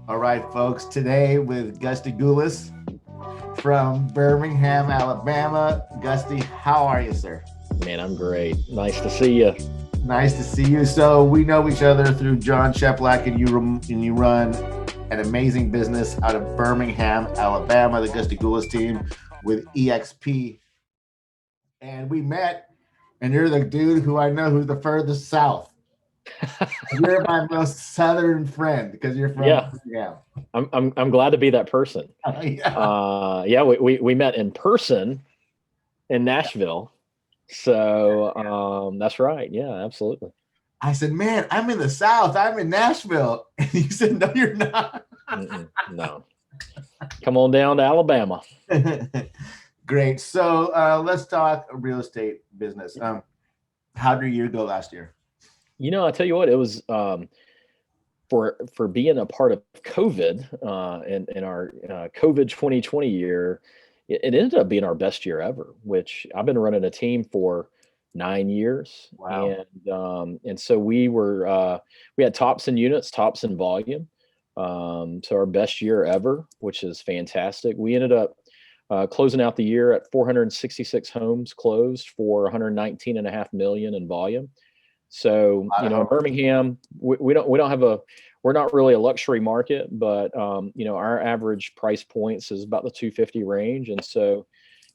All right, folks. Today with Gusty Gulas from Birmingham, Alabama. Gusty, how are you, sir? Man, I'm great. Nice to see you. Nice to see you. So we know each other through John Sheplack, and you run an amazing business out of Birmingham, Alabama, the Gusty Gulas team with EXP. And we met, and you're the dude who I know who's the furthest south. You're my most southern friend because you're from Yeah, Birmingham. I'm glad to be that person. Yeah. Yeah, we met in person in Nashville. So that's right. Yeah, absolutely. I said, man, I'm in the South. I'm in Nashville. And you said, no, you're not. No, come on down to Alabama. Great. So let's talk real estate business. How did your year go last year? I tell you what, it was for being a part of COVID in our COVID 2020 year. It ended up being our best year ever. Which I've been running a team for 9 years, Wow. and so we had tops in units, tops in volume. So our best year ever, which is fantastic. We ended up closing out the year at 466 homes closed for 119.5 million in volume. So, A lot of in homes. Birmingham, we don't have we're not really a luxury market, but our average price points is about the 250 range, and so,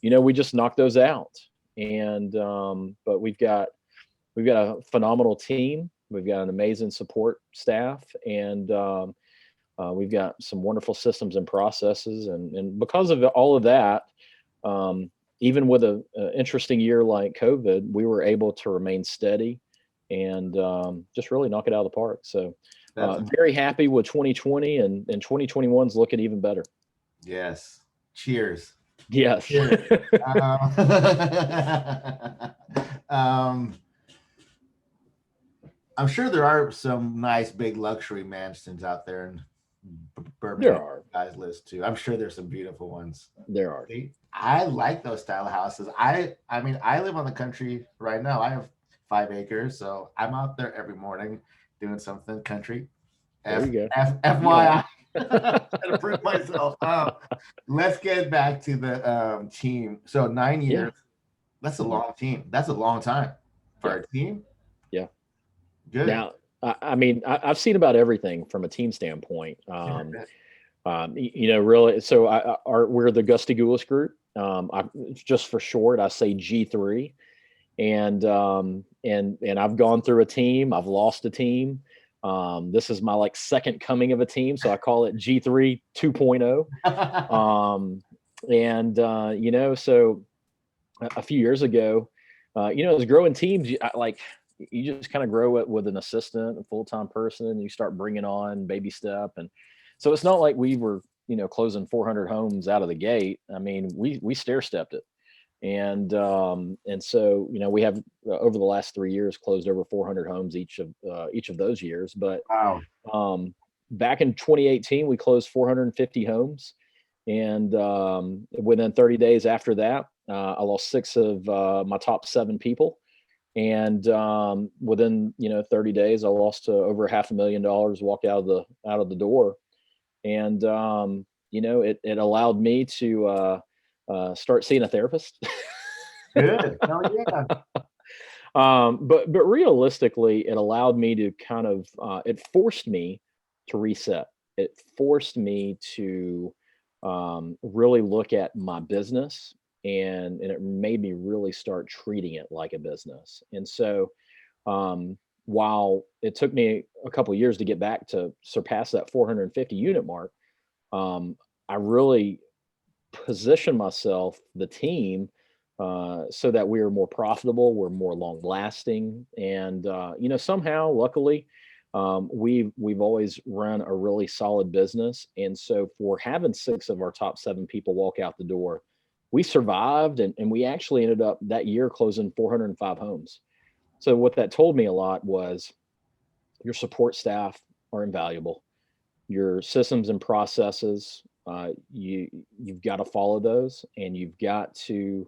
we just knock those out. And but we've got a phenomenal team. We've got an amazing support staff, and we've got some wonderful systems and processes, and because of all of that, even with a interesting year like COVID, we were able to remain steady and just really knock it out of the park. So That's very happy with 2020, and 2021 is looking even better. yes. Cheers. Yes. Cheers. Um, um, I'm sure there are some nice big luxury mansions out there in There Birmingham. are. Guys list too. I'm sure there's some beautiful ones. There are. See, I like those style of houses. I mean, I live on the country right now. I have 5 acres, so I'm out there every morning doing something country. There F you F go. FYI. Trying to prove myself. Let's get back to the team. So nine Yeah. years. That's a Mhm. long team. That's a long time for Yeah. a team. Yeah. Good. Now, I mean, I've seen about everything from a team standpoint. Really. So we're the Gusty Gulas Group. Just for short, I say G3. And I've gone through a team. I've lost a team. This is my like second coming of a team, so I call it G3 2.0. Um, so a few years ago, as growing teams, you just kind of grow it with an assistant, a full time person, and you start bringing on baby step. And so it's not like we were closing 400 homes out of the gate. I mean, we stair stepped it. And so we have over the last 3 years closed over 400 homes each of those years. But Wow. um, back in 2018, we closed 450 homes, and within 30 days after that, I lost six of my top seven people. And within 30 days, I lost over $500,000, walked out of the door. And it allowed me to start seeing a therapist. Good. Hell yeah. But realistically, it allowed me to kind of it forced me to reset. It forced me to really look at my business, and it made me really start treating it like a business. And so, while it took me a couple years to get back to surpass that 450 unit mark, I really position myself, the team, so that we are more profitable, we're more long lasting, and somehow, luckily, we've always run a really solid business, and so for having six of our top seven people walk out the door, we survived, and we actually ended up that year closing 405 homes. So what that told me a lot was your support staff are invaluable, your systems and processes, you've got to follow those, and you've got to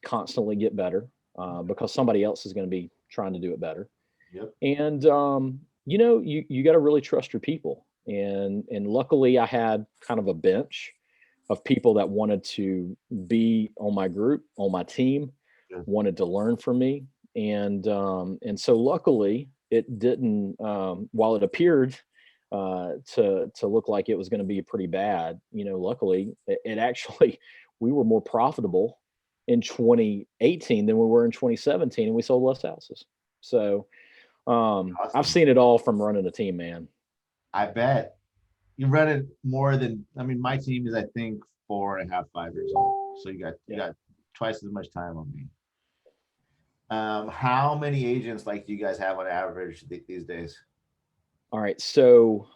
constantly get better, because somebody else is going to be trying to do it better. Yep. And you got to really trust your people. And luckily I had kind of a bench of people that wanted to be on my group, on my team, Yeah. wanted to learn from me. And so luckily it didn't, while it appeared to look like it was going to be pretty bad, luckily it actually, we were more profitable in 2018 than we were in 2017, and we sold less houses. So I've Awesome. seen it all from running a team, man. I bet you run it more than, I mean, my team is, I think, 4.5, 5 years old. So you Yeah. got twice as much time on me. How many agents like do you guys have on average these days? All right. So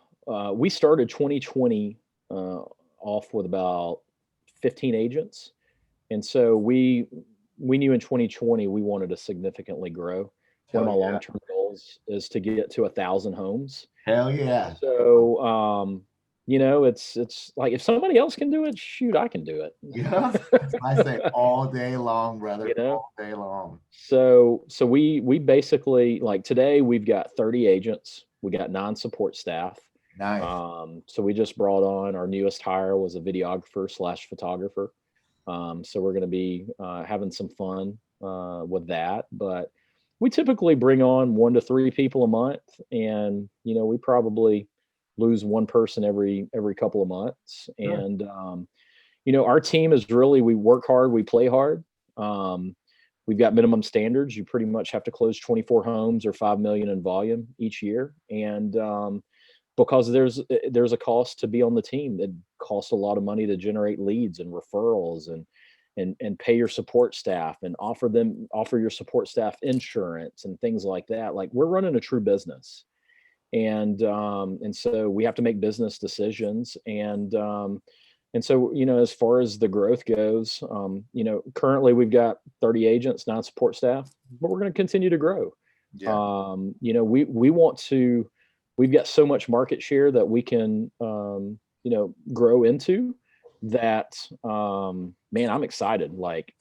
we started 2020 off with about 15 agents. And so we knew in 2020 we wanted to significantly grow. One of Hell my yeah. long-term goals is to get to 1,000 homes. Hell yeah. So it's like if somebody else can do it, shoot, I can do it. Yeah. I say all day long, brother. You know? All day long. So we basically, like, today we've got 30 agents. We got 9 support staff. Nice. So we just brought on, our newest hire was a videographer slash photographer. So we're going to be having some fun with that. But we typically bring on 1 to 3 people a month, and we probably lose one person every couple of months. Sure. And our team is really, we work hard, we play hard. We've got minimum standards. You pretty much have to close 24 homes or 5 million in volume each year. And because there's a cost to be on the team. It costs a lot of money to generate leads and referrals, and pay your support staff, and offer your support staff insurance and things like that. Like, we're running a true business. And so we have to make business decisions. And so, as far as the growth goes, currently we've got 30 agents, 9 support staff, but we're going to continue to grow. Yeah. We want to, we've got so much market share that we can, grow into that. Man, I'm excited. Like,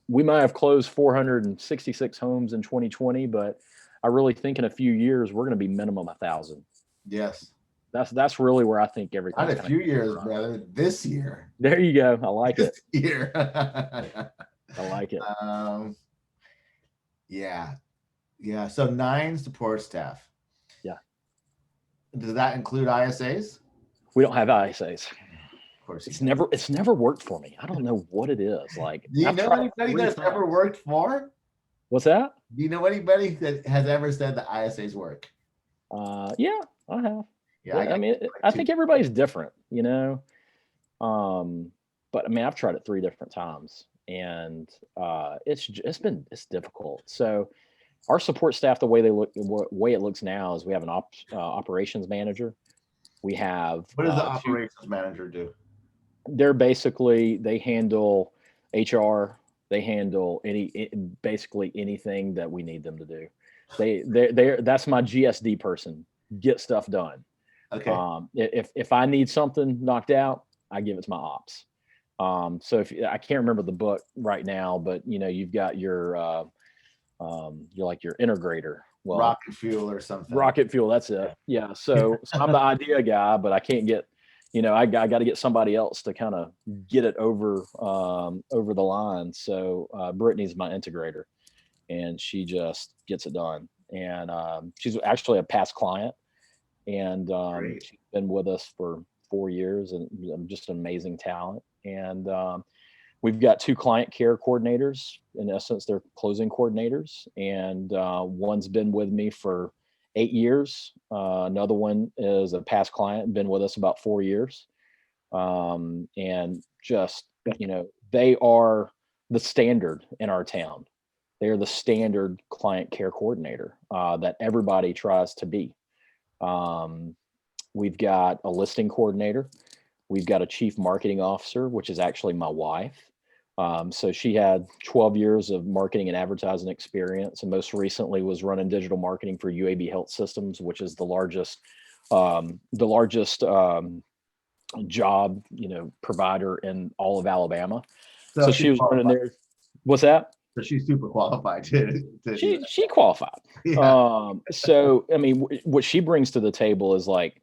we might have closed 466 homes in 2020, but I really think in a few years, we're going to be minimum 1,000. Yes. That's really where I think everything's Not a few years, brother. This year. There you go. I like it. This year. I like it. Yeah. Yeah. So 9 support staff. Yeah. Does that include ISAs? We don't have ISAs. Of course. It's never worked for me. I don't know what it is. Like, do you know anybody that's ever worked for? What's that? Do you know anybody that has ever said that ISAs work? Yeah, I have. Yeah, I mean, I think everybody's different, but I mean, I've tried it 3 different times, and it's difficult. So our support staff, the way it looks now is we have an operations manager. We have what does the operations manager do? They're basically, they handle HR. They handle basically anything that we need them to do. That's my GSD person. Get stuff done. Okay. If I need something knocked out, I give it to my ops. So I can't remember the book right now, but you've got you're like your integrator. Well, rocket fuel or something. Rocket fuel, that's it. Yeah. So I'm the idea guy, but I can't get, I got to get somebody else to kind of get it over the line. So Brittany's my integrator, and she just gets it done. And she's actually a past client. And she's been with us for 4 years, and just an amazing talent. And we've got 2 client care coordinators. In essence, they're closing coordinators. And one's been with me for 8 years. Another one is a past client, been with us about 4 years. And just, they are the standard in our town. They are the standard client care coordinator that everybody tries to be. We've got a listing coordinator. We've got a chief marketing officer, which is actually my wife. So she had 12 years of marketing and advertising experience, and most recently was running digital marketing for UAB Health Systems, which is the largest job, provider in all of Alabama. So she was running there. What's that? So she's super qualified she qualified. Yeah. So I mean, what she brings to the table is, like,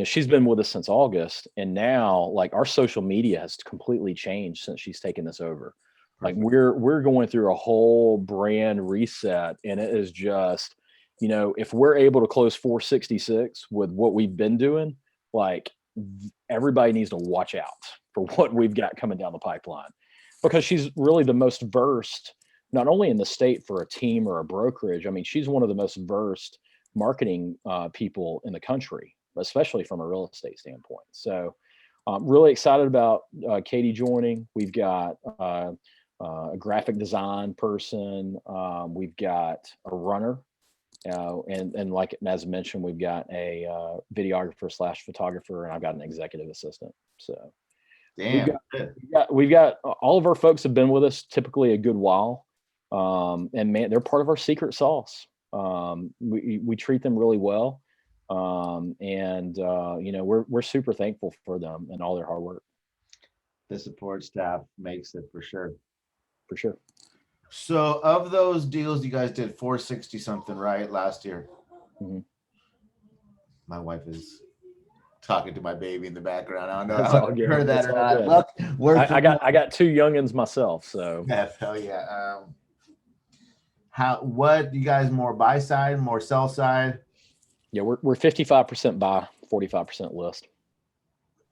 she's been with us since August, and now like our social media has completely changed since she's taken this over. Like Perfect. we're going through a whole brand reset, and it is just, if we're able to close 466 with what we've been doing, like everybody needs to watch out for what we've got coming down the pipeline, because she's really the most versed, not only in the state for a team or a brokerage. I mean, she's one of the most versed marketing people in the country, especially from a real estate standpoint. So really excited about Katie joining. We've got a graphic design person. We've got a runner. And like as mentioned, we've got a videographer / photographer, and I've got an executive assistant. So we've Damn. got, we've got all of our folks have been with us typically a good while. And man, they're part of our secret sauce. We treat them really well. And we're super thankful for them and all their hard work. The support staff makes it for sure. For sure. So of those deals, you guys did 460 something, right? Last year. Mm-hmm. My wife is talking to my baby in the background. I don't know That's how all you good. heard that That's or all not. good. Look, I got two youngins myself, so yes, hell yeah. What you guys more buy side, more sell side? yeah, we're 55% buy, 45% list.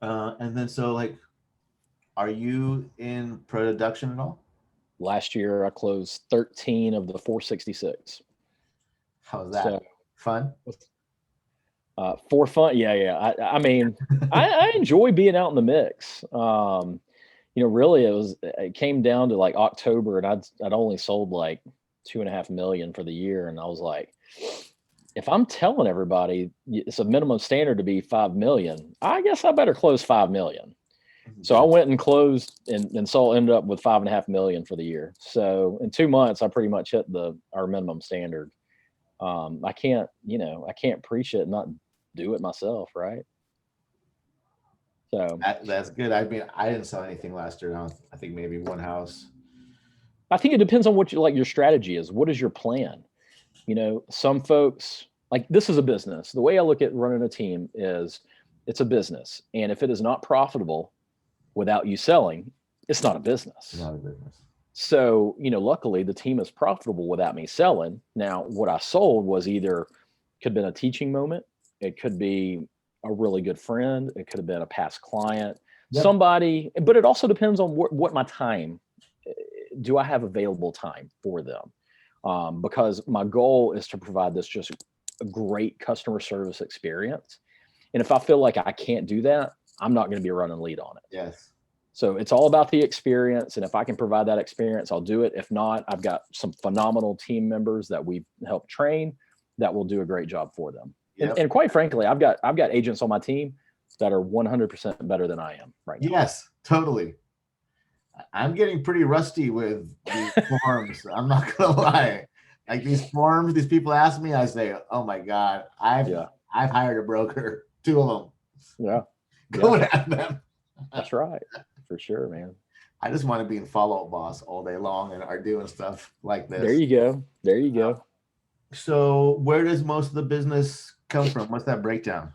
And then so like, are you in production at all? Last year I closed 13 of the 466. How's that? So Fun? for fun, yeah. I mean, I enjoy being out in the mix. Really it came down to like October, and I'd only sold like 2.5 million for the year, and I was like, if I'm telling everybody it's a minimum standard to be 5 million, I guess I better close 5 million. So I went and closed and ended up with 5.5 million for the year. So in 2 months, I pretty much hit our minimum standard. I can't preach it and not do it myself, right? So that's good. I mean, I didn't sell anything last year. I think maybe one house. I think it depends on what your strategy is. What is your plan? Some folks, like, this is a business. The way I look at running a team is it's a business. And if it is not profitable without you selling, it's not a business. Not a business. So, luckily the team is profitable without me selling. Now, what I sold was either could have been a teaching moment. It could be a really good friend. It could have been a past client, somebody, but it also depends on what my time, do I have available time for them? Because my goal is to provide this just a great customer service experience. And if I feel like I can't do that, I'm not going to be running lead on it. Yes. So it's all about the experience. And if I can provide that experience, I'll do it. If not, I've got some phenomenal team members that we've helped train that will do a great job for them. Yep. And quite frankly, I've got agents on my team that are 100% better than I am right now. Yes, totally. I'm getting pretty rusty with these forms. I'm not gonna lie. Like these forms, these people ask me, I say, "Oh my god, I've hired a broker, 2 of them." Yeah, going at them. That's right, for sure, man. I just want to be in Follow Up Boss all day long and are doing stuff like this. There you go. So where does most of the business come from? What's that breakdown?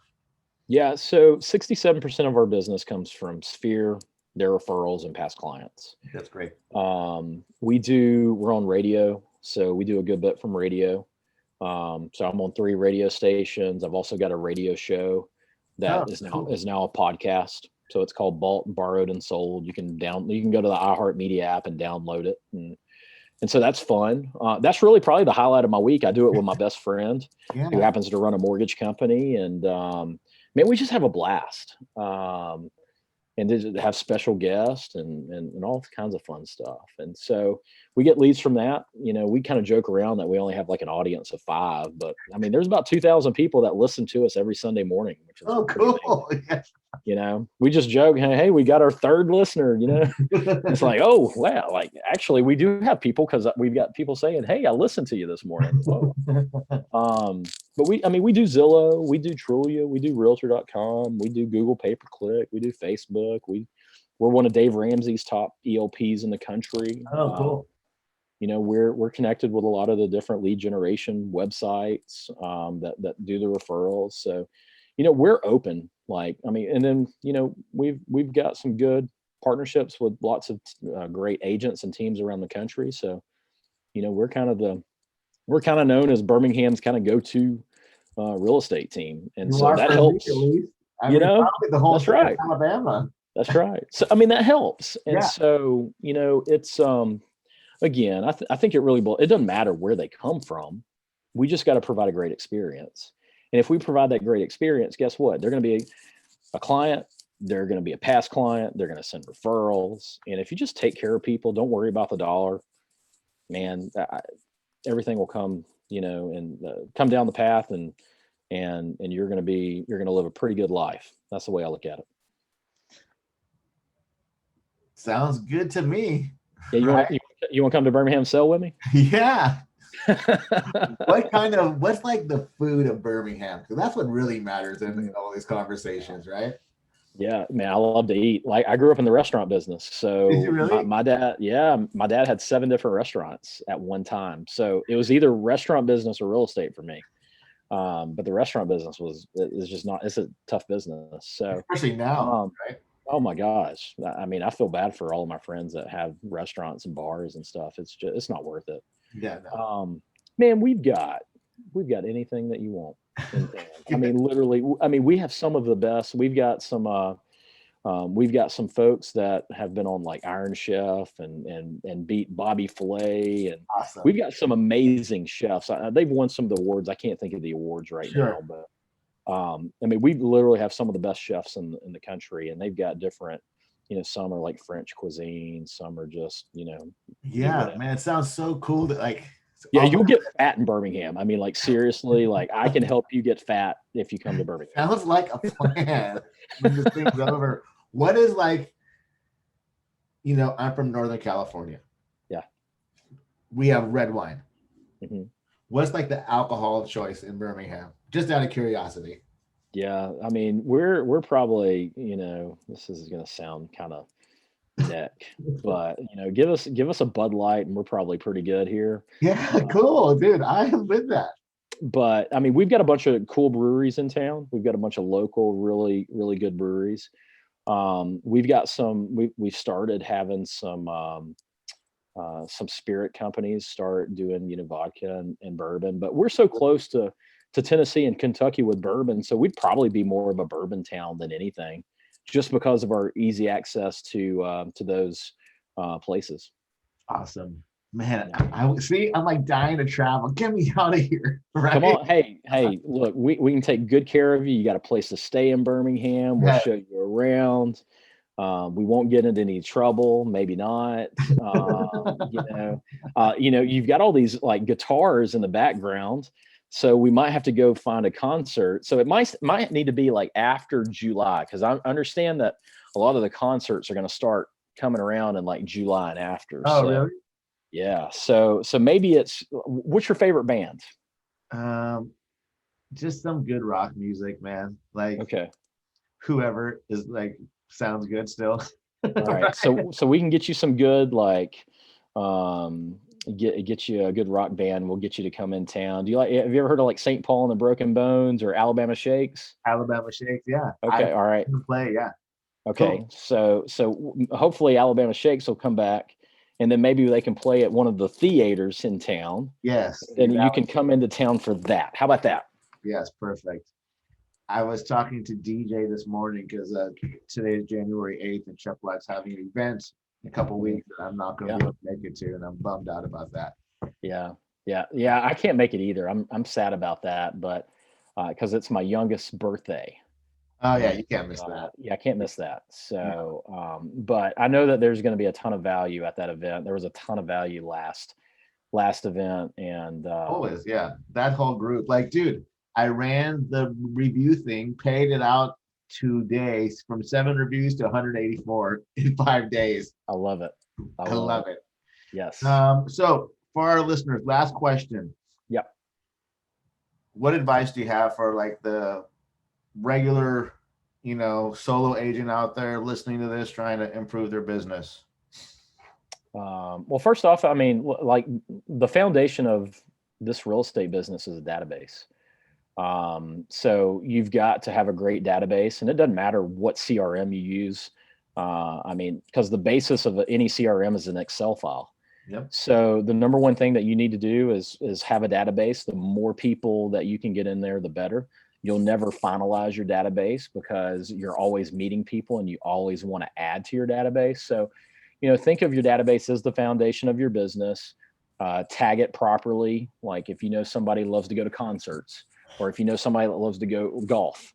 Yeah, so 67% of our business comes from Sphere, their referrals, and past clients. That's great. We're on radio, so we do a good bit from radio. So I'm on 3 radio stations. I've also got a radio show that is now a podcast. So it's called Bought, Borrowed, and Sold. You can go to the iHeartMedia app and download it, and so that's fun. That's really probably the highlight of my week. I do it with my best friend who happens to run a mortgage company, and man, we just have a blast. And to have special guests and all kinds of fun stuff. And so we get leads from that. We kind of joke around that we only have like an audience of 5, but I mean, there's about 2,000 people that listen to us every Sunday morning, which is cool. Yeah. We just joke, hey, we got our 3rd listener, It's like, oh, wow. Like, actually, we do have people, because we've got people saying, hey, I listened to you this morning. But we do Zillow, we do Trulia, we do Realtor.com, we do Google pay-per-click, we do Facebook. We're one of Dave Ramsey's top ELPs in the country. Oh, cool. We're connected with a lot of the different lead generation websites that do the referrals. So, we're open. Like, I mean, and then, we've got some good partnerships with lots of great agents and teams around the country. So, we're kind of known as Birmingham's kind of go-to real estate team. And You so are that for me, at helps, least. I you mean, know, probably the whole that's state of right. Alabama. That's right. So, I mean, that helps. And Yeah. so, it's, again, I think it really, it doesn't matter where they come from. We just got to provide a great experience. And if we provide that great experience, guess what? They're going to be a client. They're going to be a past client. They're going to send referrals. And if you just take care of people, don't worry about the dollar, man, everything will come, and come down the path, and you're going to live a pretty good life. That's the way I look at it. Sounds good to me. Yeah. You want to come to Birmingham and sell with me? Yeah. What's like the food of Birmingham? Because that's what really matters in all these conversations, right? Yeah, man, I love to eat. Like, I grew up in the restaurant business. So Did you really? my dad had 7 different restaurants at one time. So it was either restaurant business or real estate for me. But the restaurant business is just not, it's a tough business. So, Especially now, right? oh my gosh. I mean, I feel bad for all of my friends that have restaurants and bars and stuff. It's not worth it. Yeah, no. Man, we've got anything that you want. I mean, literally, we have some of the best. We've got some folks that have been on like Iron Chef and beat Bobby Flay, and Awesome. we've got some amazing chefs. They've won some of the awards. I can't think of the awards right now, but I mean, we literally have some of the best chefs in the country, and they've got different, some are like French cuisine, some are just, Yeah, man, it sounds so cool that like. Yeah, you'll get fat in Birmingham. I mean, like, seriously, like, I can help you get fat if you come to Birmingham. Sounds like a plan when this thing's over. What is like, I'm from Northern California. Yeah. We have red wine. Mm-hmm. What's like the alcohol of choice in Birmingham? Just out of curiosity. Yeah, I mean, we're probably, this is going to sound kind of neck, but give us a Bud Light and we're probably pretty good here. Yeah, cool, dude. I am with that. But I mean, we've got a bunch of cool breweries in town. We've got a bunch of local, really, really good breweries. We've got we've started having some spirit companies start doing, vodka and bourbon, but we're so close to Tennessee and Kentucky with bourbon. So we'd probably be more of a bourbon town than anything, just because of our easy access to those places. Awesome, man. I see. I'm like dying to travel. Get me out of here. Right? Come on, hey, look, we can take good care of you. You got a place to stay in Birmingham. We'll show you around. We won't get into any trouble. Maybe not. You've got all these like guitars in the background. So we might have to go find a concert. So it might need to be like after July, because I understand that a lot of the concerts are going to start coming around in like July and after. Oh, so, really? Yeah. So maybe what's your favorite band? Just some good rock music, man. Like, okay, whoever is like sounds good still. All right. Right. So we can get you some good like get you a good rock band. We'll get you to come in town. Have you ever heard of like St. Paul and the Broken Bones or Alabama Shakes? Alabama Shakes, yeah. Okay, all right. Play, yeah. Okay, cool. So hopefully Alabama Shakes will come back, and then maybe they can play at one of the theaters in town. Yes. Then you can come into town for that. How about that? Yes, perfect. I was talking to DJ this morning because today is January 8th, and Chef Black's having an event in a couple weeks that I'm not going to be able to make it to, and I'm bummed out about that. Yeah. I can't make it either. I'm sad about that, but because it's my youngest birthday. Oh yeah, you can't miss that. Yeah, I can't miss that. So, but I know that there's going to be a ton of value at that event. There was a ton of value last event, and always, yeah, that whole group. Like, dude, I ran the review thing, paid it out today from 7 reviews to 184 in 5 days. I love it. I love it. Yes. So for our listeners, last question. Yep. What advice do you have for like the regular, solo agent out there listening to this, trying to improve their business? Well, first off, I mean, like the foundation of this real estate business is a database. So you've got to have a great database, and it doesn't matter what CRM you use. Because the basis of any CRM is an Excel file. Yep. So the number one thing that you need to do is have a database. The more people that you can get in there, the better. You'll never finalize your database because you're always meeting people and you always want to add to your database. So, think of your database as the foundation of your business. Tag it properly. Like if you know somebody loves to go to concerts, or if you know somebody that loves to go golf,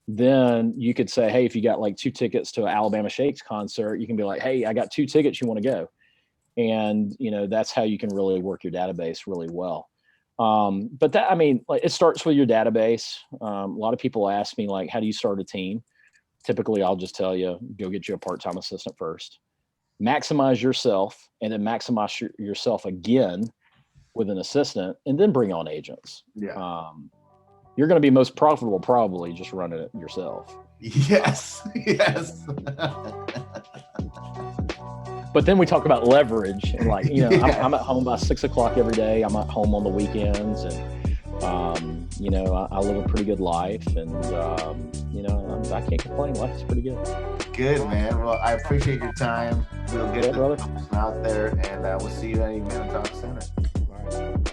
then you could say, hey, if you got like 2 tickets to an Alabama Shakes concert, you can be like, hey, I got 2 tickets, you want to go? And that's how you can really work your database really well. But like it starts with your database. A lot of people ask me, like, how do you start a team? Typically I'll just tell you, go get you a part-time assistant first, maximize yourself, and then maximize yourself again with an assistant, and then bring on agents. Yeah. You're going to be most profitable probably just running it yourself. Yes. Yes. But then we talk about leverage, and like, I'm at home by 6 o'clock every day. I'm at home on the weekends, and I live a pretty good life, and I can't complain. Life is pretty good. Good, man. Well, I appreciate your time. We'll get the brother out there, and we'll see you at Amen Talk Center. All right.